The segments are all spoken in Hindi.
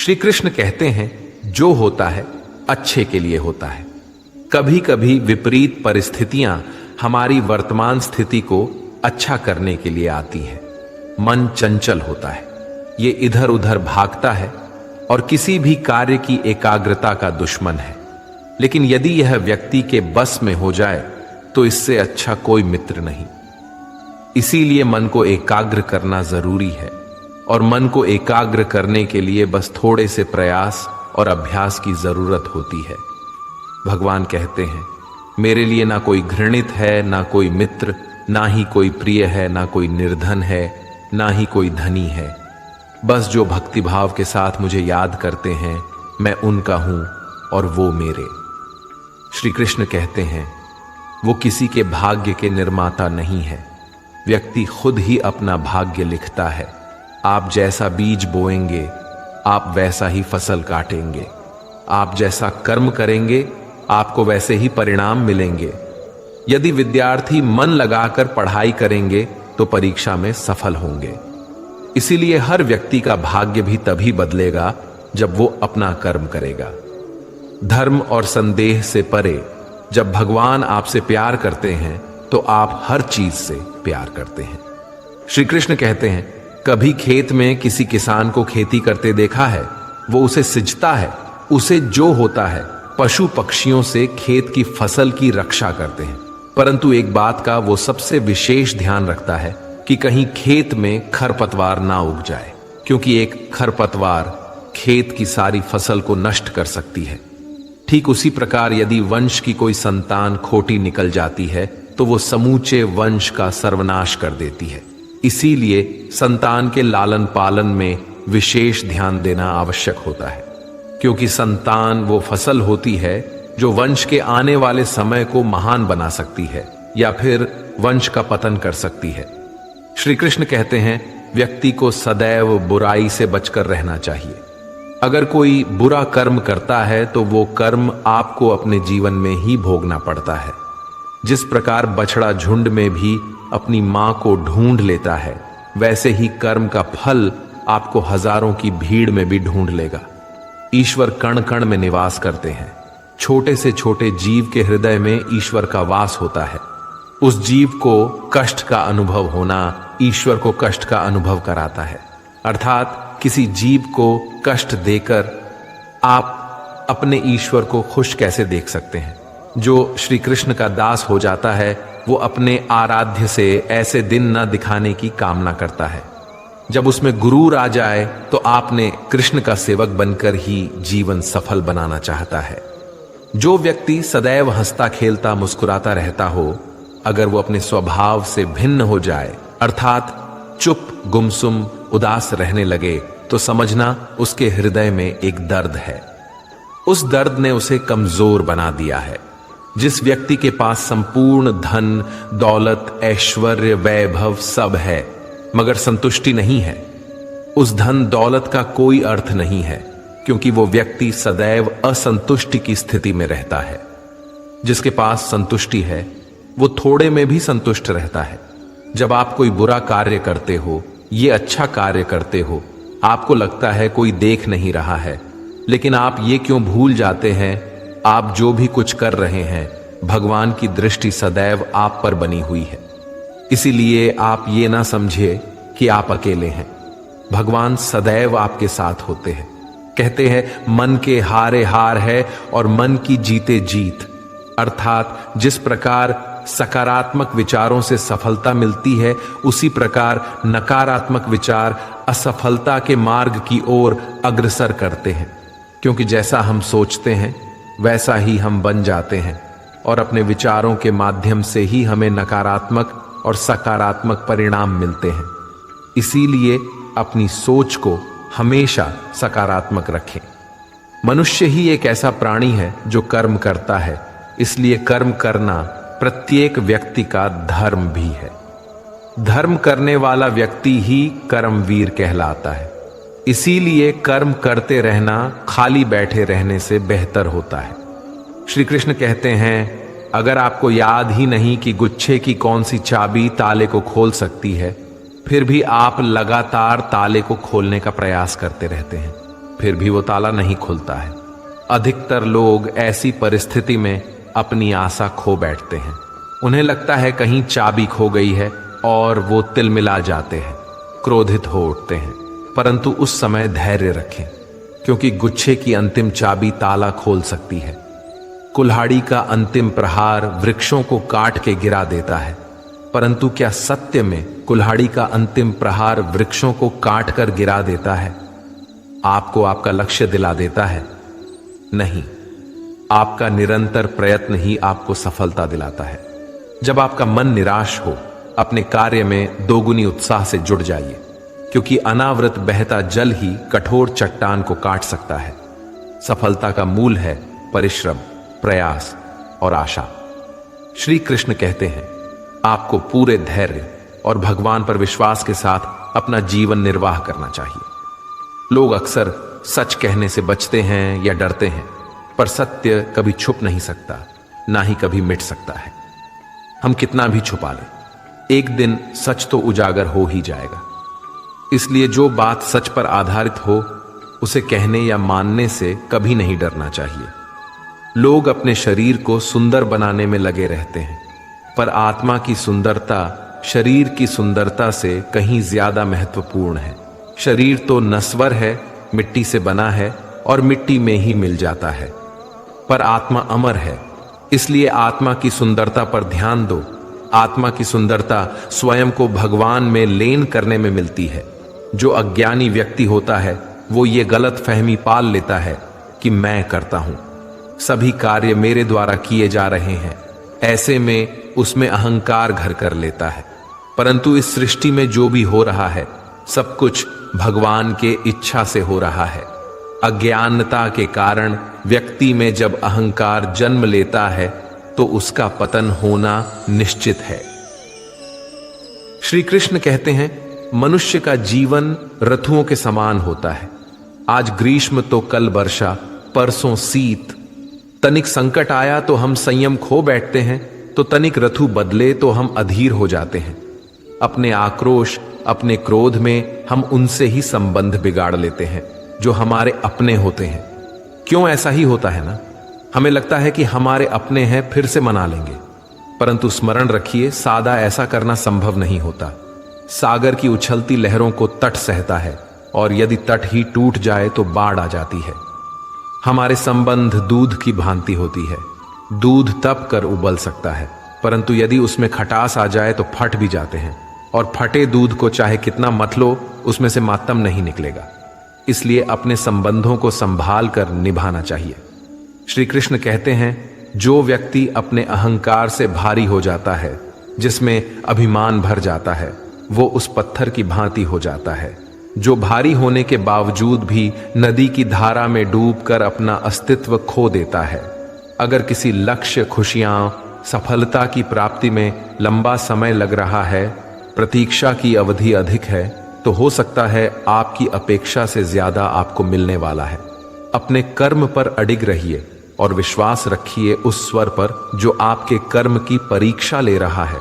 श्री कृष्ण कहते हैं, जो होता है अच्छे के लिए होता है। कभी कभी विपरीत परिस्थितियां हमारी वर्तमान स्थिति को अच्छा करने के लिए आती हैं। मन चंचल होता है, ये इधर उधर भागता है और किसी भी कार्य की एकाग्रता का दुश्मन है। लेकिन यदि यह व्यक्ति के बस में हो जाए तो इससे अच्छा कोई मित्र नहीं। इसीलिए मन को एकाग्र करना जरूरी है, और मन को एकाग्र करने के लिए बस थोड़े से प्रयास और अभ्यास की जरूरत होती है। भगवान कहते हैं, मेरे लिए ना कोई घृणित है, ना कोई मित्र, ना ही कोई प्रिय है, ना कोई निर्धन है, ना ही कोई धनी है। बस जो भक्तिभाव के साथ मुझे याद करते हैं, मैं उनका हूं और वो मेरे। श्री कृष्ण कहते हैं, वो किसी के भाग्य के निर्माता नहीं है। व्यक्ति खुद ही अपना भाग्य लिखता है। आप जैसा बीज बोएंगे, आप वैसा ही फसल काटेंगे। आप जैसा कर्म करेंगे, आपको वैसे ही परिणाम मिलेंगे। यदि विद्यार्थी मन लगाकर पढ़ाई करेंगे तो परीक्षा में सफल होंगे। इसीलिए हर व्यक्ति का भाग्य भी तभी बदलेगा जब वो अपना कर्म करेगा। धर्म और संदेह से परे जब भगवान आपसे प्यार करते हैं तो आप हर चीज से प्यार करते हैं। श्री कृष्ण कहते हैं, कभी खेत में किसी किसान को खेती करते देखा है? वो उसे सिंचता है, उसे जो होता है पशु पक्षियों से खेत की फसल की रक्षा करते हैं। परंतु एक बात का वो सबसे विशेष ध्यान रखता है कि कहीं खेत में खरपतवार ना उग जाए, क्योंकि एक खरपतवार खेत की सारी फसल को नष्ट कर सकती है। ठीक उसी प्रकार यदि वंश की कोई संतान खोटी निकल जाती है तो वो समूचे वंश का सर्वनाश कर देती है। इसीलिए संतान के लालन पालन में विशेष ध्यान देना आवश्यक होता है, क्योंकि संतान वो फसल होती है जो वंश के आने वाले समय को महान बना सकती है या फिर वंश का पतन कर सकती है। श्री कृष्ण कहते हैं, व्यक्ति को सदैव बुराई से बचकर रहना चाहिए। अगर कोई बुरा कर्म करता है तो वो कर्म आपको अपने जीवन में ही भोगना पड़ता है। जिस प्रकार बछड़ा झुंड में भी अपनी मां को ढूंढ लेता है, वैसे ही कर्म का फल आपको हजारों की भीड़ में भी ढूंढ लेगा। ईश्वर कण कण में निवास करते हैं। छोटे से छोटे जीव के हृदय में ईश्वर का वास होता है। उस जीव को कष्ट का अनुभव होना ईश्वर को कष्ट का अनुभव कराता है। अर्थात किसी जीव को कष्ट देकर आप अपने ईश्वर को खुश कैसे देख सकते हैं? जो श्री कृष्ण का दास हो जाता है वो अपने आराध्य से ऐसे दिन न दिखाने की कामना करता है। जब उसमें गुरूर आ जाए तो आपने कृष्ण का सेवक बनकर ही जीवन सफल बनाना चाहता है। जो व्यक्ति सदैव हंसता खेलता मुस्कुराता रहता हो, अगर वो अपने स्वभाव से भिन्न हो जाए, अर्थात चुप गुमसुम उदास रहने लगे, तो समझना उसके हृदय में एक दर्द है। उस दर्द ने उसे कमजोर बना दिया है। जिस व्यक्ति के पास संपूर्ण धन दौलत ऐश्वर्य वैभव सब है मगर संतुष्टि नहीं है, उस धन दौलत का कोई अर्थ नहीं है, क्योंकि वो व्यक्ति सदैव असंतुष्टि की स्थिति में रहता है। जिसके पास संतुष्टि है वो थोड़े में भी संतुष्ट रहता है। जब आप कोई बुरा कार्य करते हो, ये अच्छा कार्य करते हो, आपको लगता है कोई देख नहीं रहा है, लेकिन आप ये क्यों भूल जाते हैं, आप जो भी कुछ कर रहे हैं भगवान की दृष्टि सदैव आप पर बनी हुई है। इसीलिए आप ये ना समझिए कि आप अकेले हैं। भगवान सदैव आपके साथ होते हैं। कहते हैं, मन के हारे हार है और मन की जीते जीत। अर्थात जिस प्रकार सकारात्मक विचारों से सफलता मिलती है, उसी प्रकार नकारात्मक विचार असफलता के मार्ग की ओर अग्रसर करते हैं। क्योंकि जैसा हम सोचते हैं वैसा ही हम बन जाते हैं, और अपने विचारों के माध्यम से ही हमें नकारात्मक और सकारात्मक परिणाम मिलते हैं। इसीलिए अपनी सोच को हमेशा सकारात्मक रखें। मनुष्य ही एक ऐसा प्राणी है जो कर्म करता है, इसलिए कर्म करना प्रत्येक व्यक्ति का धर्म भी है। धर्म करने वाला व्यक्ति ही कर्मवीर कहलाता है। इसीलिए कर्म करते रहना खाली बैठे रहने से बेहतर होता है। श्री कृष्ण कहते हैं, अगर आपको याद ही नहीं कि गुच्छे की कौन सी चाबी ताले को खोल सकती है, फिर भी आप लगातार ताले को खोलने का प्रयास करते रहते हैं। फिर भी वो ताला नहीं खुलता है। अधिकतर लोग ऐसी परिस्थिति में अपनी आशा खो बैठते हैं। उन्हें लगता है कहीं चाबी खो गई है और वो तिलमिला जाते हैं, क्रोधित हो उठते हैं। परंतु उस समय धैर्य रखें, क्योंकि गुच्छे की अंतिम चाबी ताला खोल सकती है। कुल्हाड़ी का अंतिम प्रहार वृक्षों को काट के गिरा देता है, परंतु क्या सत्य में कुल्हाड़ी का अंतिम प्रहार वृक्षों को काट कर गिरा देता है? आपको आपका लक्ष्य दिला देता है? नहीं, आपका निरंतर प्रयत्न ही आपको सफलता दिलाता है। जब आपका मन निराश हो, अपने कार्य में दोगुनी उत्साह से जुड़ जाइए, क्योंकि अनावृत बहता जल ही कठोर चट्टान को काट सकता है। सफलता का मूल है परिश्रम, प्रयास और आशा। श्री कृष्ण कहते हैं, आपको पूरे धैर्य और भगवान पर विश्वास के साथ अपना जीवन निर्वाह करना चाहिए। लोग अक्सर सच कहने से बचते हैं या डरते हैं, पर सत्य कभी छुप नहीं सकता, ना ही कभी मिट सकता है। हम कितना भी छुपा लें, एक दिन सच तो उजागर हो ही जाएगा। इसलिए जो बात सच पर आधारित हो, उसे कहने या मानने से कभी नहीं डरना चाहिए। लोग अपने शरीर को सुंदर बनाने में लगे रहते हैं, पर आत्मा की सुंदरता शरीर की सुंदरता से कहीं ज्यादा महत्वपूर्ण है। शरीर तो नश्वर है, मिट्टी से बना है और मिट्टी में ही मिल जाता है, पर आत्मा अमर है। इसलिए आत्मा की सुंदरता पर ध्यान दो। आत्मा की सुंदरता स्वयं को भगवान में लीन करने में मिलती है। जो अज्ञानी व्यक्ति होता है, वो ये गलत फहमी पाल लेता है कि मैं करता हूं, सभी कार्य मेरे द्वारा किए जा रहे हैं। ऐसे में उसमें अहंकार घर कर लेता है। परंतु इस सृष्टि में जो भी हो रहा है, सब कुछ भगवान के इच्छा से हो रहा है। अज्ञानता के कारण व्यक्ति में जब अहंकार जन्म लेता है, तो उसका पतन होना निश्चित है। श्री कृष्ण कहते हैं, मनुष्य का जीवन ऋतुओं के समान होता है। आज ग्रीष्म तो कल वर्षा, परसों शीत। तनिक संकट आया तो हम संयम खो बैठते हैं, तो तनिक ऋतु बदले तो हम अधीर हो जाते हैं। अपने आक्रोश, अपने क्रोध में हम उनसे ही संबंध बिगाड़ लेते हैं जो हमारे अपने होते हैं। क्यों ऐसा ही होता है ना? हमें लगता है कि हमारे अपने हैं, फिर से मना लेंगे। परंतु स्मरण रखिए, सादा ऐसा करना संभव नहीं होता। सागर की उछलती लहरों को तट सहता है, और यदि तट ही टूट जाए तो बाढ़ आ जाती है। हमारे संबंध दूध की भांति होती है। दूध तप कर उबल सकता है, परंतु यदि उसमें खटास आ जाए तो फट भी जाते हैं, और फटे दूध को चाहे कितना मत लो, उसमें से मातम नहीं निकलेगा। इसलिए अपने संबंधों को संभाल कर निभाना चाहिए। श्री कृष्ण कहते हैं, जो व्यक्ति अपने अहंकार से भारी हो जाता है, जिसमें अभिमान भर जाता है, वो उस पत्थर की भांति हो जाता है, जो भारी होने के बावजूद भी नदी की धारा में डूबकर अपना अस्तित्व खो देता है। अगर किसी लक्ष्य, खुशियां, सफलता की प्राप्ति में लंबा समय लग रहा है, प्रतीक्षा की अवधि अधिक है, तो हो सकता है आपकी अपेक्षा से ज्यादा आपको मिलने वाला है। अपने कर्म पर अडिग रहिए और विश्वास रखिए उस स्वर पर जो आपके कर्म की परीक्षा ले रहा है।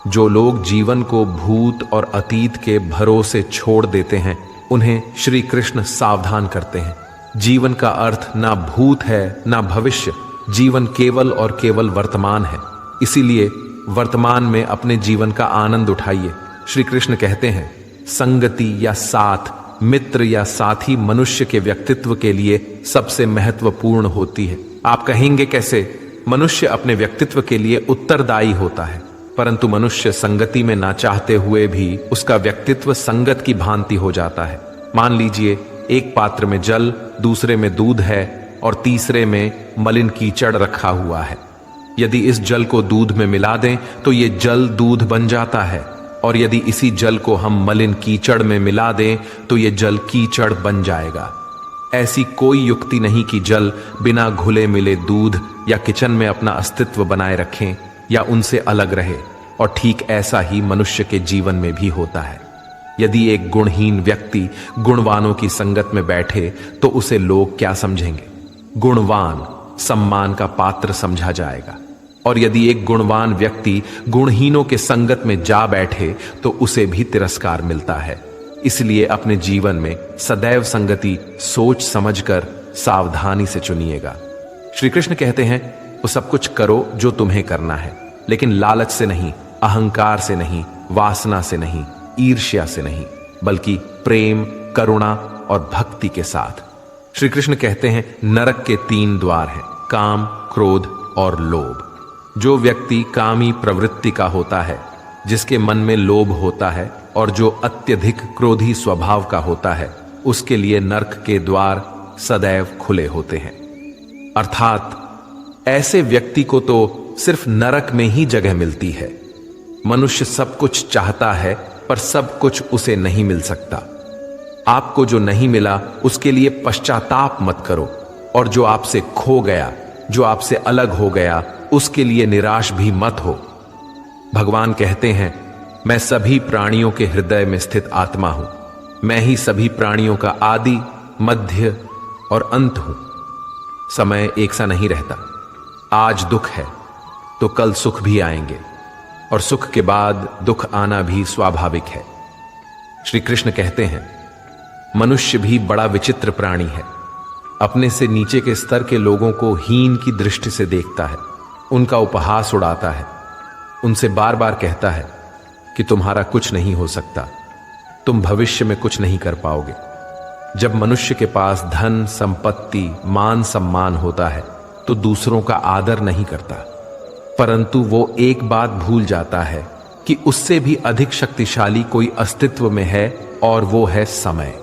जो लोग जीवन को भूत और अतीत के भरोसे छोड़ देते हैं, उन्हें श्री कृष्ण सावधान करते हैं। जीवन का अर्थ ना भूत है ना भविष्य, जीवन केवल और केवल वर्तमान है। इसीलिए वर्तमान में अपने जीवन का आनंद उठाइए। श्री कृष्ण कहते हैं, संगति या साथ, मित्र या साथी मनुष्य के व्यक्तित्व के लिए सबसे महत्वपूर्ण होती है। आप कहेंगे कैसे? मनुष्य अपने व्यक्तित्व के लिए उत्तरदायी होता है, परंतु मनुष्य संगति में ना चाहते हुए भी उसका व्यक्तित्व संगत की भांति हो जाता है। मान लीजिए, एक पात्र में जल, दूसरे में दूध है और तीसरे में मलिन कीचड़ रखा हुआ है। यदि इस जल को दूध में मिला दें तो ये जल दूध बन जाता है, और यदि इसी जल को हम मलिन कीचड़ में मिला दें तो ये जल कीचड़ बन जाएगा। ऐसी कोई युक्ति नहीं कि जल बिना घुले मिले दूध या किचन में अपना अस्तित्व बनाए रखें या उनसे अलग रहे। और ठीक ऐसा ही मनुष्य के जीवन में भी होता है। यदि एक गुणहीन व्यक्ति गुणवानों की संगत में बैठे तो उसे लोग क्या समझेंगे? गुणवान सम्मान का पात्र समझा जाएगा, और यदि एक गुणवान व्यक्ति गुणहीनों के संगत में जा बैठे तो उसे भी तिरस्कार मिलता है। इसलिए अपने जीवन में सदैव संगति सोच समझकर सावधानी से चुनिएगा। श्री कृष्ण कहते हैं, वो सब कुछ करो जो तुम्हें करना है, लेकिन लालच से नहीं, अहंकार से नहीं, वासना से नहीं, ईर्ष्या से नहीं, बल्कि प्रेम, करुणा और भक्ति के साथ। श्री कृष्ण कहते हैं, नरक के 3 द्वार हैं, काम, क्रोध और लोभ। जो व्यक्ति कामी प्रवृत्ति का होता है, जिसके मन में लोभ होता है और जो अत्यधिक क्रोधी स्वभाव का होता है, उसके लिए नरक के द्वार सदैव खुले होते हैं। अर्थात ऐसे व्यक्ति को तो सिर्फ नरक में ही जगह मिलती है। मनुष्य सब कुछ चाहता है, पर सब कुछ उसे नहीं मिल सकता। आपको जो नहीं मिला उसके लिए पश्चाताप मत करो, और जो आपसे खो गया, जो आपसे अलग हो गया, उसके लिए निराश भी मत हो। भगवान कहते हैं, मैं सभी प्राणियों के हृदय में स्थित आत्मा हूं। मैं ही सभी प्राणियों का आदि, मध्य और अंत हूं। समय एक सा नहीं रहता। आज दुख है तो कल सुख भी आएंगे, और सुख के बाद दुख आना भी स्वाभाविक है। श्री कृष्ण कहते हैं, मनुष्य भी बड़ा विचित्र प्राणी है। अपने से नीचे के स्तर के लोगों को हीन की दृष्टि से देखता है, उनका उपहास उड़ाता है, उनसे बार बार कहता है कि तुम्हारा कुछ नहीं हो सकता, तुम भविष्य में कुछ नहीं कर पाओगे। जब मनुष्य के पास धन, संपत्ति, मान सम्मान होता है तो दूसरों का आदर नहीं करता, परंतु वो एक बात भूल जाता है कि उससे भी अधिक शक्तिशाली कोई अस्तित्व में है, और वो है समय।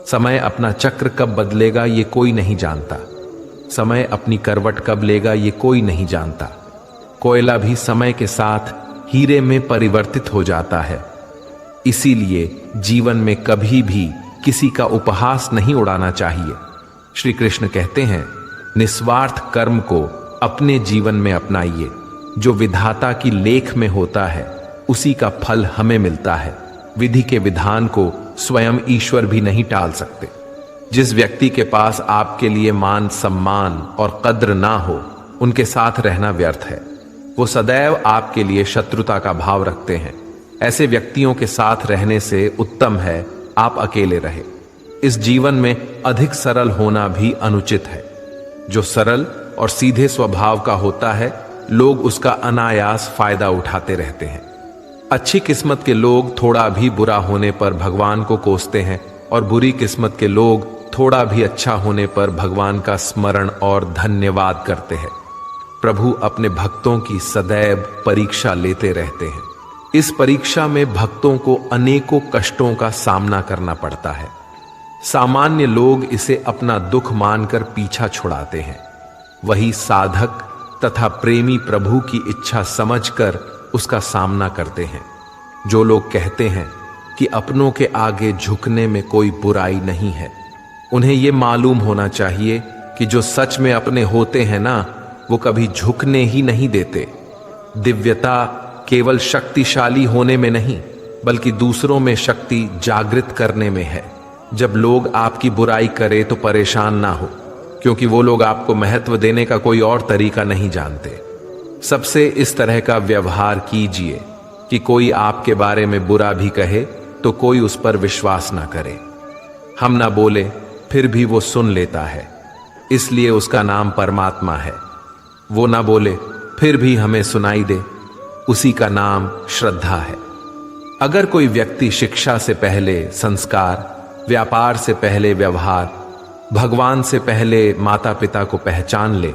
समय अपना चक्र कब बदलेगा ये कोई नहीं जानता। समय अपनी करवट कब लेगा ये कोई नहीं जानता। कोयला भी समय के साथ हीरे में परिवर्तित हो जाता है। इसीलिए जीवन में कभी भी किसी का उपहास नहीं उड़ाना चाहिए। श्री कृष्ण कहते हैं, निस्वार्थ कर्म को अपने जीवन में अपनाइए। जो विधाता की लेख में होता है उसी का फल हमें मिलता है। विधि के विधान को स्वयं ईश्वर भी नहीं टाल सकते। जिस व्यक्ति के पास आपके लिए मान सम्मान और कद्र ना हो, उनके साथ रहना व्यर्थ है। वो सदैव आपके लिए शत्रुता का भाव रखते हैं। ऐसे व्यक्तियों के साथ रहने से उत्तम है आप अकेले रहे। इस जीवन में अधिक सरल होना भी अनुचित है। जो सरल और सीधे स्वभाव का होता है, लोग उसका अनायास फायदा उठाते रहते हैं। अच्छी किस्मत के लोग थोड़ा भी बुरा होने पर भगवान को कोसते हैं, और बुरी किस्मत के लोग थोड़ा भी अच्छा होने पर भगवान का स्मरण और धन्यवाद करते हैं। प्रभु अपने भक्तों की सदैव परीक्षा लेते रहते हैं। इस परीक्षा में भक्तों को अनेकों कष्टों का सामना करना पड़ता है। सामान्य लोग इसे अपना दुख मानकर पीछा छुड़ाते हैं। वही साधक तथा प्रेमी प्रभु की इच्छा समझकर उसका सामना करते हैं। जो लोग कहते हैं कि अपनों के आगे झुकने में कोई बुराई नहीं है, उन्हें यह मालूम होना चाहिए कि जो सच में अपने होते हैं ना, वो कभी झुकने ही नहीं देते। दिव्यता केवल शक्तिशाली होने में नहीं, बल्कि दूसरों में शक्ति जागृत करने में है। जब लोग आपकी बुराई करें तो परेशान ना हो, क्योंकि वो लोग आपको महत्व देने का कोई और तरीका नहीं जानते। सबसे इस तरह का व्यवहार कीजिए कि कोई आपके बारे में बुरा भी कहे तो कोई उस पर विश्वास ना करे। हम ना बोले फिर भी वो सुन लेता है, इसलिए उसका नाम परमात्मा है। वो ना बोले फिर भी हमें सुनाई दे, उसी का नाम श्रद्धा है। अगर कोई व्यक्ति शिक्षा से पहले संस्कार, व्यापार से पहले व्यवहार, भगवान से पहले माता पिता को पहचान ले,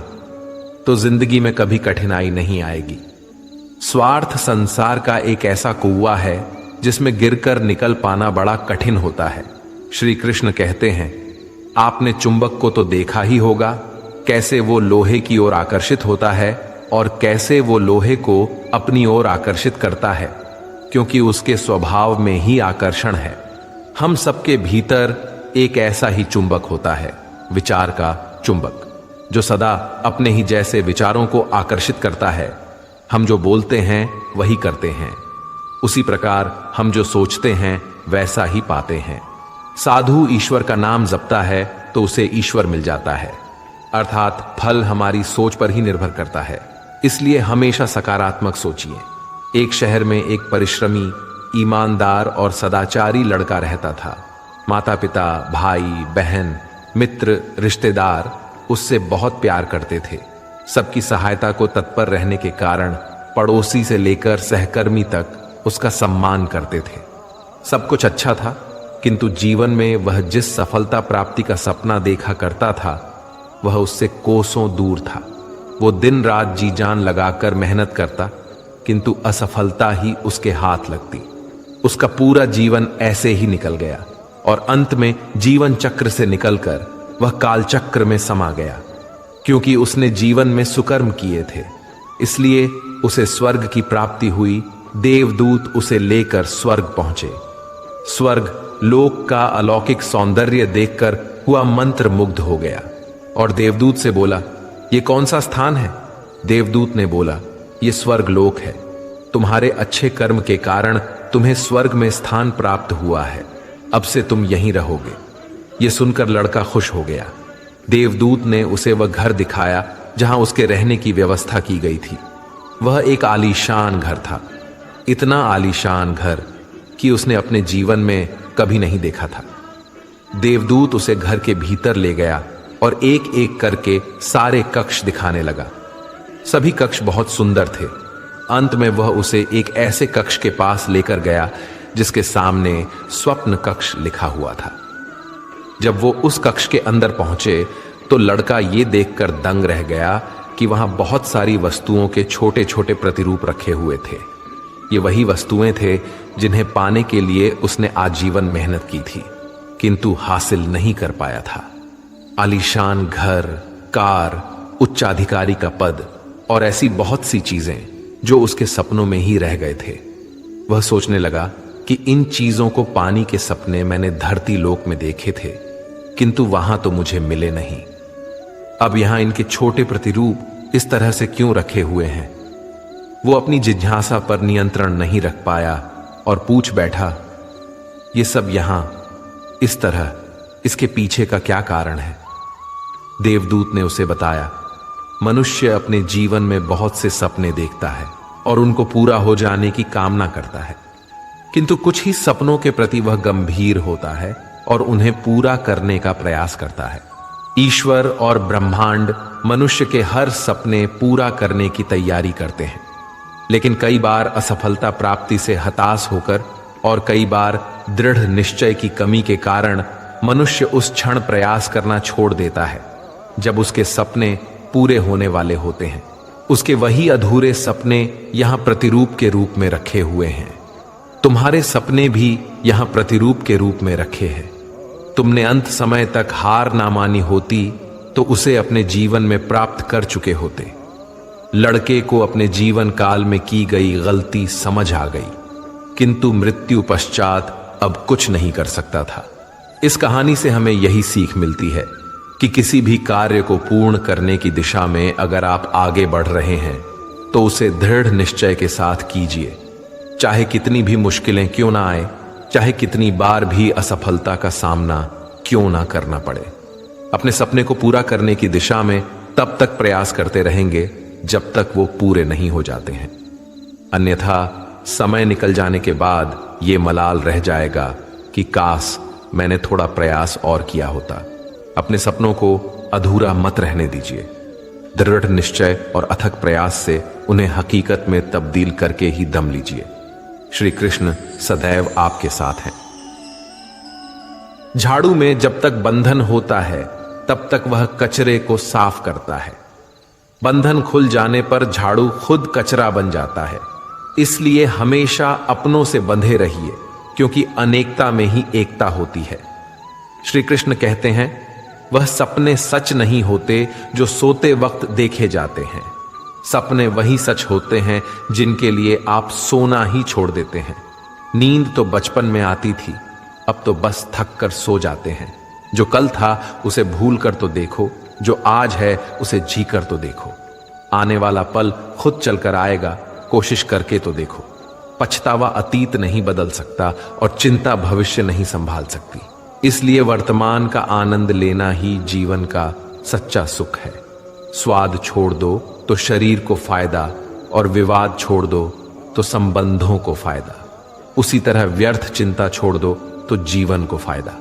तो जिंदगी में कभी कठिनाई नहीं आएगी। स्वार्थ संसार का एक ऐसा कुआं है जिसमें गिरकर निकल पाना बड़ा कठिन होता है। श्री कृष्ण कहते हैं, आपने चुंबक को तो देखा ही होगा, कैसे वो लोहे की ओर आकर्षित होता है और कैसे वो लोहे को अपनी ओर आकर्षित करता है, क्योंकि उसके स्वभाव में ही आकर्षण है। हम सबके भीतर एक ऐसा ही चुंबक होता है, विचार का चुंबक, जो सदा अपने ही जैसे विचारों को आकर्षित करता है। हम जो बोलते हैं वही करते हैं, उसी प्रकार हम जो सोचते हैं वैसा ही पाते हैं। साधु ईश्वर का नाम जपता है तो उसे ईश्वर मिल जाता है, अर्थात फल हमारी सोच पर ही निर्भर करता है। इसलिए हमेशा सकारात्मक सोचिए। एक शहर में एक परिश्रमी ईमानदार और सदाचारी लड़का रहता था। माता पिता, भाई बहन, मित्र, रिश्तेदार उससे बहुत प्यार करते थे। सबकी सहायता को तत्पर रहने के कारण पड़ोसी से लेकर सहकर्मी तक उसका सम्मान करते थे। सब कुछ अच्छा था, किंतु जीवन में वह जिस सफलता प्राप्ति का सपना देखा करता था वह उससे कोसों दूर था। वो दिन रात जी जान लगाकर मेहनत करता, किंतु असफलता ही उसके हाथ लगती। उसका पूरा जीवन ऐसे ही निकल गया और अंत में जीवन चक्र से निकलकर वह काल चक्र में समा गया। क्योंकि उसने जीवन में सुकर्म किए थे, इसलिए उसे स्वर्ग की प्राप्ति हुई। देवदूत उसे लेकर स्वर्ग पहुंचे। स्वर्ग लोक का अलौकिक सौंदर्य देखकर हुआ मंत्र मुग्ध हो गया और देवदूत से बोला, ये कौन सा स्थान है? देवदूत ने बोला, ये स्वर्ग लोक है। तुम्हारे अच्छे कर्म के कारण तुम्हें स्वर्ग में स्थान प्राप्त हुआ है। अब से तुम यहीं रहोगे। ये सुनकर लड़का खुश हो गया। देवदूत ने उसे वह घर दिखाया जहां उसके रहने की व्यवस्था की गई थी। वह एक आलीशान घर था, इतना आलीशान घर कि उसने अपने जीवन में कभी नहीं देखा था। देवदूत उसे घर के भीतर ले गया और एक एक करके सारे कक्ष दिखाने लगा। सभी कक्ष बहुत सुंदर थे। अंत में वह उसे एक ऐसे कक्ष के पास लेकर गया जिसके सामने स्वप्न कक्ष लिखा हुआ था। जब वो उस कक्ष के अंदर पहुंचे तो लड़का ये देखकर दंग रह गया कि वहां बहुत सारी वस्तुओं के छोटे छोटे प्रतिरूप रखे हुए थे। ये वही वस्तुएं थे जिन्हें पाने के लिए उसने आजीवन मेहनत की थी, किंतु हासिल नहीं कर पाया था। आलीशान घर, कार, उच्चाधिकारी का पद और ऐसी बहुत सी चीजें जो उसके सपनों में ही रह गए थे। वह सोचने लगा कि इन चीजों को पाने के सपने मैंने धरती लोक में देखे थे, किंतु वहां तो मुझे मिले नहीं। अब यहां इनके छोटे प्रतिरूप इस तरह से क्यों रखे हुए हैं? वो अपनी जिज्ञासा पर नियंत्रण नहीं रख पाया और पूछ बैठा, ये सब यहां इस तरह, इसके पीछे का क्या कारण है? देवदूत ने उसे बताया, मनुष्य अपने जीवन में बहुत से सपने देखता है और उनको पूरा हो जाने की कामना करता है, किंतु कुछ ही सपनों के प्रति वह गंभीर होता है और उन्हें पूरा करने का प्रयास करता है। ईश्वर और ब्रह्मांड मनुष्य के हर सपने पूरा करने की तैयारी करते हैं, लेकिन कई बार असफलता प्राप्ति से हताश होकर और कई बार दृढ़ निश्चय की कमी के कारण मनुष्य उस क्षण प्रयास करना छोड़ देता है जब उसके सपने पूरे होने वाले होते हैं। उसके वही अधूरे सपने यहां प्रतिरूप के रूप में रखे हुए हैं। तुम्हारे सपने भी यहां प्रतिरूप के रूप में रखे हैं। तुमने अंत समय तक हार ना मानी होती तो उसे अपने जीवन में प्राप्त कर चुके होते। लड़के को अपने जीवन काल में की गई गलती समझ आ गई, किंतु मृत्यु पश्चात अब कुछ नहीं कर सकता था। इस कहानी से हमें यही सीख मिलती है कि किसी भी कार्य को पूर्ण करने की दिशा में अगर आप आगे बढ़ रहे हैं तो उसे दृढ़ निश्चय के साथ कीजिए, चाहे कितनी भी मुश्किलें क्यों ना आए, चाहे कितनी बार भी असफलता का सामना क्यों ना करना पड़े। अपने सपने को पूरा करने की दिशा में तब तक प्रयास करते रहेंगे जब तक वो पूरे नहीं हो जाते हैं, अन्यथा समय निकल जाने के बाद ये मलाल रह जाएगा कि काश मैंने थोड़ा प्रयास और किया होता। अपने सपनों को अधूरा मत रहने दीजिए। दृढ़ निश्चय और अथक प्रयास से उन्हें हकीकत में तब्दील करके ही दम लीजिए। श्री कृष्ण सदैव आपके साथ हैं। झाड़ू में जब तक बंधन होता है तब तक वह कचरे को साफ करता है। बंधन खुल जाने पर झाड़ू खुद कचरा बन जाता है। इसलिए हमेशा अपनों से बंधे रहिए, क्योंकि अनेकता में ही एकता होती है। श्री कृष्ण कहते हैं, वह सपने सच नहीं होते जो सोते वक्त देखे जाते हैं। सपने वही सच होते हैं जिनके लिए आप सोना ही छोड़ देते हैं। नींद तो बचपन में आती थी, अब तो बस थक कर सो जाते हैं। जो कल था उसे भूल कर तो देखो, जो आज है उसे जी कर तो देखो। आने वाला पल खुद चलकर आएगा, कोशिश करके तो देखो। पछतावा अतीत नहीं बदल सकता और चिंता भविष्य नहीं संभाल सकती। इसलिए वर्तमान का आनंद लेना ही जीवन का सच्चा सुख है। स्वाद छोड़ दो तो शरीर को फायदा और विवाद छोड़ दो तो संबंधों को फायदा। उसी तरह व्यर्थ चिंता छोड़ दो तो जीवन को फायदा।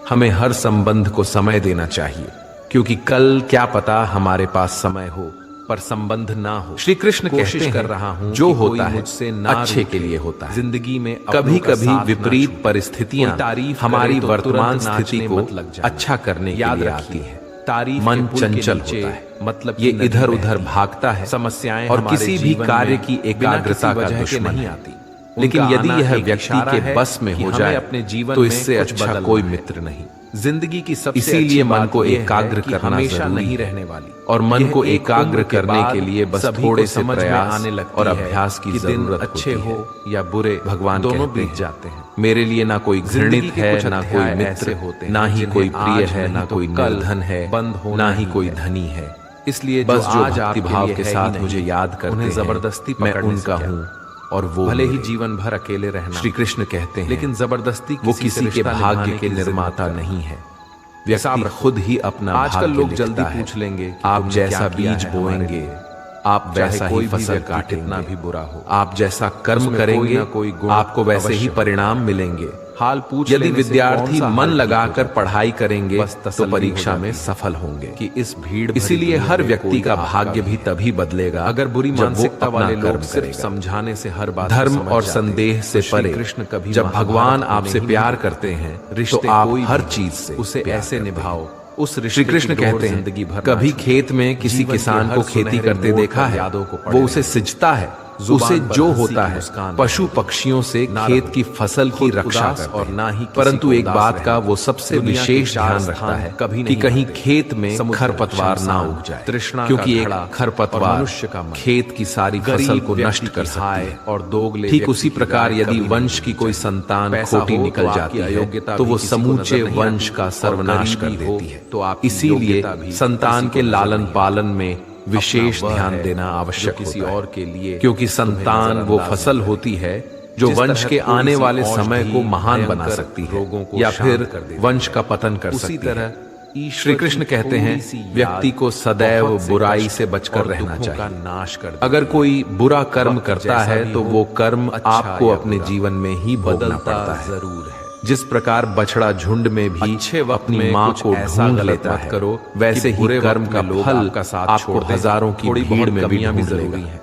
हमें हर संबंध को समय देना चाहिए, क्योंकि कल क्या पता हमारे पास समय हो पर संबंध ना हो। श्री कृष्ण कोशिश कर रहा हूं, जो होता है मुझसे अच्छे के लिए होता है। जिंदगी में कभी कभी विपरीत परिस्थितियां हमारी वर्तमान स्थिति को अच्छा करने के लिए आती है। मन चंचल होता है, मतलब ये इधर उधर भागता है, समस्याएं और किसी भी कार्य की एकाग्रता का दुश्मन नहीं आती। लेकिन यदि यह व्यक्ति के बस में हो जाए अपने जीवन तो इससे अच्छा कोई मित्र नहीं। जिंदगी की सबसे इसीलिए मन को एकाग्र करना हमेशा नहीं रहने वाली, और मन को एकाग्र करने के लिए बस थोड़े से प्रयास और अभ्यास की जरूरत अच्छे हो या बुरे भगवान दोनों बीत जाते हैं। मेरे लिए ना कोई घृणित है, ना कोई मित्र होते, ना ही कोई प्रिय है, ना कोई निर्धन है, ना ही कोई धनी है। इसलिए बस जो भक्ति भाव के साथ मुझे याद करते हैं, जबरदस्ती मैं उनका हूँ, और वो भले ही जीवन भर अकेले रहना। श्री कृष्ण कहते हैं, लेकिन जबरदस्ती वो किसी के भाग्य के निर्माता नहीं है। व्यक्ति खुद ही अपना आजकल लोग जल्दी पूछ लेंगे, आप जैसा बीज बोएंगे आप वैसा ही फसल काटेंगे, भी बुरा हो। आप जैसा कर्म करेंगे आपको वैसे ही परिणाम मिलेंगे। हाल पूछ यदि विद्यार्थी मन लगाकर पढ़ाई करेंगे तो परीक्षा में सफल होंगे कि इस भीड़। इसीलिए हर व्यक्ति का भाग्य भी तभी बदलेगा अगर बुरी मानसिकता वाले लोग सिर्फ समझाने से हर बात धर्म और संदेह से परे। कृष्ण कभी जब भगवान आपसे प्यार करते हैं तो आप हर चीज से उसे ऐसे निभाओ। श्री कृष्ण कहते हैं, कभी खेत में किसी किसान को खेती करते देखा है? वो उसे सिंचता है, उसे जो होता है पशु पक्षियों से खेत की फसल की रक्षा और ना ही, परंतु एक बात का वो सबसे विशेष ध्यान रखता है कि कहीं खेत में खरपतवार ना उग जाए, क्योंकि एक खरपतवार खेत की सारी फसल को नष्ट कर सकता है। और दोगले ठीक उसी प्रकार यदि वंश की कोई संतान खोटी निकल जाती है तो वो समूचे वंश का सर्वनाश कर देती है। तो आप इसीलिए संतान के लालन पालन में विशेष ध्यान देना आवश्यक किसी और के लिए, क्योंकि संतान वो फसल होती है जो वंश के आने वाले समय को महान बना सकती है या फिर वंश का पतन कर सकती है। श्री कृष्ण कहते हैं, व्यक्ति को सदैव बुराई से बचकर रहना चाहिए। अगर कोई बुरा कर्म करता है तो वो कर्म आपको अपने जीवन में ही भोगना पड़ता है। जरूर है। जिस प्रकार बछड़ा झुंड में भी अपनी माँ को ढूंढ लेता है, करो वैसे ही कर्म का फल आपको हजारों की भीड़ में भी जरूरी है।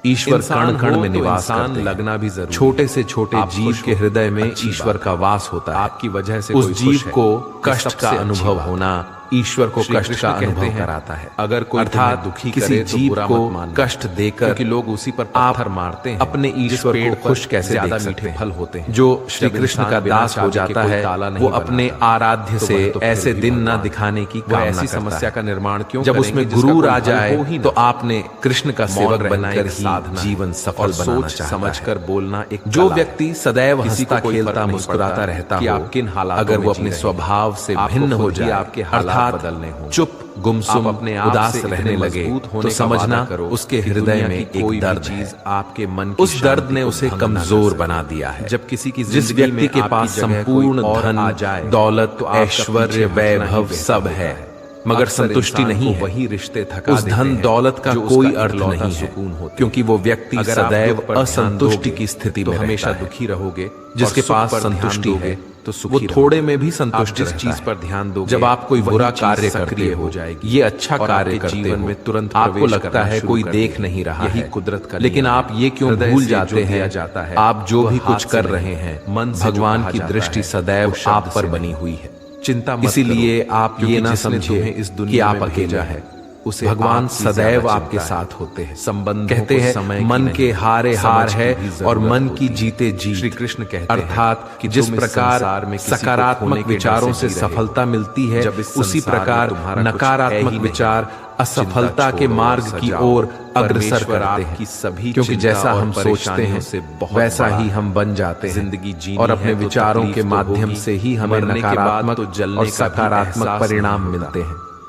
ईश्वर कण कण में निवास करते, लगना भी जरूरी। छोटे से छोटे जीव के हृदय में ईश्वर का वास होता है। आपकी वजह से उस जीव को कष्ट का अनुभव होना ईश्वर को कष्ट का अनुभव कराता है। अगर कोई अर्थात दुखी किसी जीव को कष्ट देकर, क्योंकि लोग उसी पर पत्थर मारते हैं, अपने ईश्वर को खुश कैसे ज्यादा मीठे फल होते हैं। जो श्री कृष्ण का दास हो जाता है वो अपने आराध्य से ऐसे दिन न दिखाने की ऐसी समस्या का निर्माण क्यों? जब उसमें गुरूर आ जाए तो आपने कृष्ण का सेवक बनाकर ही जीवन सफल बनाना चाहिए। समझकर बोलना एक जो व्यक्ति सदैव हंसता खेलता मुस्कुराता रहता हो, किन हालात अगर वो अपने स्वभाव से भिन्न हो जाए, आपके हालात बदलने हो, चुप गुमसुम अपने उदास रहने लगे तो समझना उसके हृदय में एक दर्द चीज आपके मन की उस दर्द ने उसे कमजोर बना दिया है। जब किसी की जिस व्यक्ति के पास संपूर्ण धन दौलत ऐश्वर्य वैभव सब है मगर संतुष्टि नहीं है, वही रिश्ते थका उस धन दौलत का कोई अर्थ नहीं है, क्योंकि वो व्यक्ति सदैव असंतुष्टि की स्थिति में हमेशा दुखी रहोगे। जिसके पास संतुष्टि है तो वो थोड़े में भी संतुष्ट जिस चीज पर ध्यान दोगे, जब आप कोई बुरा कार्य करते हो जाएगी, ये अच्छा कार्य करते हो, तुरंत आपको लगता है कोई देख नहीं रहा है, कुदरत का, लेकिन आप ये क्यों भूल जाते हैं आप जो भी कुछ कर रहे हैं मन भगवान की दृष्टि सदैव आप पर बनी हुई है। चिंता मत, इसीलिए आप ये ना समझे इस दुनिया कि आप अकेला है, उसे भगवान सदैव आपके साथ होते हैं। संबंध कहते हैं मन के हारे हार है और मन की जीते जीत। श्री कृष्ण कहते हैं अर्थात कि जिस प्रकार सकारात्मक विचारों से सफलता मिलती है उसी प्रकार नकारात्मक विचार असफलता के मार्ग की ओर अग्रसर करते हैं। सभी क्योंकि जैसा हम सोचते हैं वैसा ही हम बन जाते हैं। जिंदगी जीनी और अपने विचारों के माध्यम से ही हमें नकारात्मक और सकारात्मक परिणाम मिलते हैं।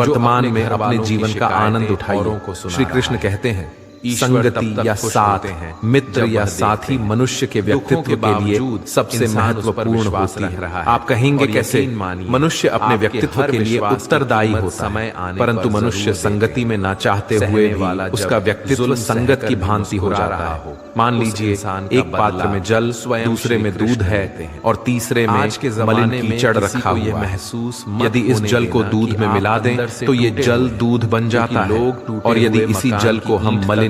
वर्तमान अपने में घर अपने वालों की जीवन का शिकायतें आनंद उठाइए। औरों को सुना श्री कृष्ण रहा है। कहते हैं ईश्वर तब संगति तक या खुश साथ होते हैं मित्र जब या वह साथी देखते हैं मनुष्य के दुखों व्यक्तित्व के के लिए बावजूद सबसे इंसान उस पर महत्वपूर्ण विश्वास होती रख है। रहा है। आप कहेंगे और कैसे? यकीन मानिए, मनुष्य अपने आपके व्यक्तित्व हर के लिए विश्वास की उत्तरदायी कीमत होता समय है, आने परंतु पर मनुष्य जरूर संगति देते में ना चाहते सहने हुए भी वाला उसका जब व्यक्तित्व जुल्म संगत सहकर की भी भांति हो मुस्कुरा जाता रहा है। हो, मान उस लीजिए इंसान का एक पात्र बदला में जल, स्वयं दूसरे श्री में कृष्ण दूध है देते हैं। और तीसरे में आज के मलिन जमाने में कीचड़ किसी रखा को ये हुआ है। महसूस मत यदि इस होने जल को देना दूध कि में आप मिला दें अंदर से तो ये टूटे जल हुए हैं, दूध बन जाता क्योंकि है। लोग टूटे और यदि हुए इसी मकान जल की को हम ईंट तक मलिन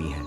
देती हैं।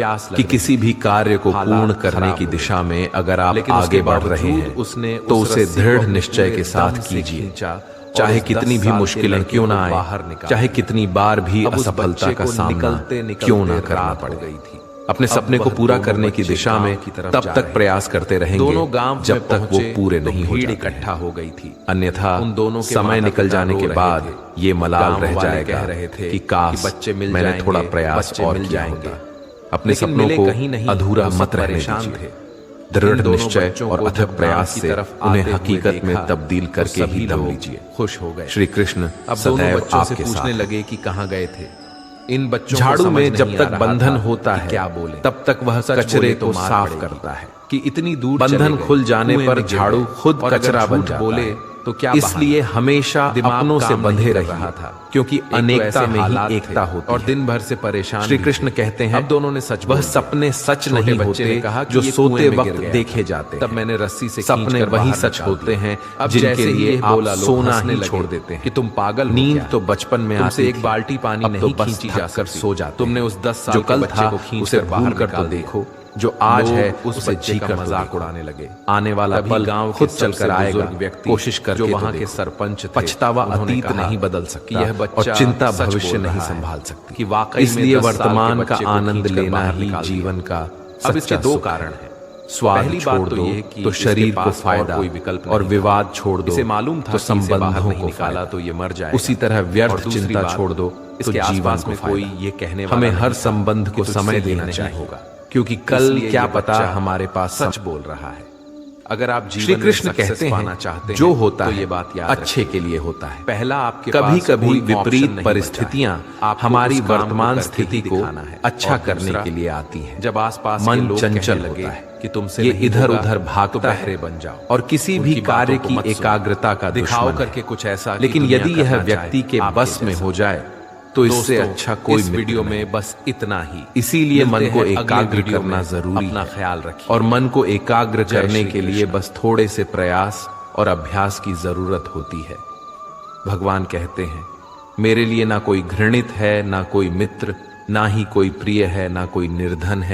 प्यास कि किसी भी कार्य को पूर्ण करने की दिशा में अगर आप आगे बढ़ रहे हैं तो उसे दृढ़ निश्चय के साथ कीजिए, चाहे कितनी भी मुश्किलें क्यों ना आए, चाहे कितनी बार भी असफलता का सामना क्यों ना करना पड़े। अपने सपने को पूरा करने की दिशा में तब तक प्रयास करते रहेंगे दोनों गांव जब तक वो पूरे नहीं हो भीड़ जाते। इकट्ठा हो गई थी। अन्यथा उन दोनों के समय माता निकल पिता जाने रो के रहे बाद थे। ये मलाल गांव रह वाले जाएगा कह रहे थे कि काश कि बच्चे मिल मैंने जाएंगे, थोड़ा प्रयास बच्चे और मिल किया जाएंगे। होता। अपने लेकिन सपनों मिले को कहीं नहीं, अधूरा वो सब मत रहने परेशान दीजिए। थे। दृढ़ इन दोनों निश्चय बच्चों और को अथक जब प्रयास की से तरफ उन्हें आते हुए हकीकत में देखा, तब्दील तो करके सभी ही दम लोग लीजिए। खुश हो गए। श्री कृष्ण अब दोनों सदैव बच्चों से आपके पूछने साथ हैं। लगे कि कहाँ गए थे। इन बच्चों को झाड़ू समझ में नहीं जब आ तक रहा बंधन था होता कि है क्या बोले, तब तक वह सच कचरे बोले को मार साफ पड़ेगी। करता है कि इतनी दूर बंधन चले गए, खुल जाने कुएं पर में गिर झाड़ू गए। खुद और अगर कचरा बन झूठ जाता बोले है। तो क्या इसलिए हमेशा अपनों से बंधे रहा रहा था, क्योंकि अनेकता में ही एकता होती और है। दिन भर से परेशान श्री भी कृष्ण थे। कहते हैं अब दोनों ने सच वह बोल दिया। सपने सच छोटे नहीं बच्चे ने होते कहा कि जो ये सोते कुएं में गिर वक्त गया देखे था। जाते तब हैं। मैंने रस्सी से सपने खींचकर वही बाहर सच निकाल होते दिए। हैं अब जिनके जैसे ही लिए ये आप बोला, लोग सोना हंसने ही लगे छोड़ देते हैं कि तुम पागल हो नींद क्या? तो बचपन में तुमसे आती एक थी, बाल्टी पानी अब तो नहीं बस खींची थक जा कर सकती। सो जाते तुमने हैं। उस 10 साल जो के कल बच्चे था को खींच उसे कर बाहर भूल कर तो निकाल दिया। देखो, जो आज लोग है उस उसे बच्चे जी का कर तो मजाक देखो। उड़ाने लगे। आने वाला तभी पल गांव के खुद सबसे चलकर आएगा, बुजुर्ग व्यक्ति कोशिश करके जो तो वहां के देखो। सरपंच थे, पछतावा उन्होंने अतीत कहा नहीं बदल कि सकता यह बच्चा और चिंता सच भविष्य बोल नहीं रहा है संभाल सकती। कि वाकई में इसलिए 10 साल के वर्तमान का बच्चे को आनंद खींचकर लेना बाहर ही निकाल दिया। जीवन का अब इसके सच्चा दो सुख कारण है। हैं। स्वाद पहली छोड़ बात तो दो ये कि तो इसके शरीर को पास और फायदा कोई विकल्प और नहीं विवाद छोड़ दो इसे मालूम था तो कि इसे बाहर संबंधों नहीं को निकाला फायदा। तो ये मर जाएगा। उसी तरह व्यर्थ और दूसरी चिंता बात, छोड़ दो तो इसके जीवन आसपास को में फायदा। कोई ये कहने वाला हमें नहीं हर था संबंध कि को तुझसे समय ये देना नहीं चाहिए होगा, क्योंकि कल इसलिए क्या ये पता बच्चा हमारे पास सच बोल रहा है। अगर आप श्री जीवन में कृष्ण सक्सेस कहते पाना हैं चाहते जो हैं होता तो है ये बात याद अच्छे रखिए। के लिए होता है। पहला आपके कभी पास कभी कोई ऑप्शन विपरीत नहीं परिस्थितियां बचा है। आपको हमारी उस काम को वर्तमान करके स्थिति ही को दिखाना है। अच्छा और करने दूसरा, के लिए आती है। जब आसपास के मन लोग चंचल कहने लगे होता है कि तुमसे ये नहीं इधर होगा, उधर तो भागता बहरे है बन जाओ और किसी भी उनकी कार्य बातों को की मत सुनो। एकाग्रता का दिखाओ दुश्मन है। करके कुछ ऐसा कि लेकिन दुनिया यदि करना यह व्यक्ति चाहे के आपके बस में जैसा। हो जाए तो इससे दोस्तों, अच्छा कोई इस मित्र वीडियो नहीं। में बस इतना ही। इसीलिए मन मिलते को हैं अगले एकाग्र वीडियो करना में। जरूरी अपना है ख्याल रखिए और मन को एकाग्र जय करने श्री के लिए कृष्ण। बस थोड़े से प्रयास और अभ्यास की जरूरत होती है। भगवान कहते हैं मेरे लिए ना कोई घृणित है, ना कोई मित्र, ना ही कोई प्रिय है, ना कोई निर्धन है,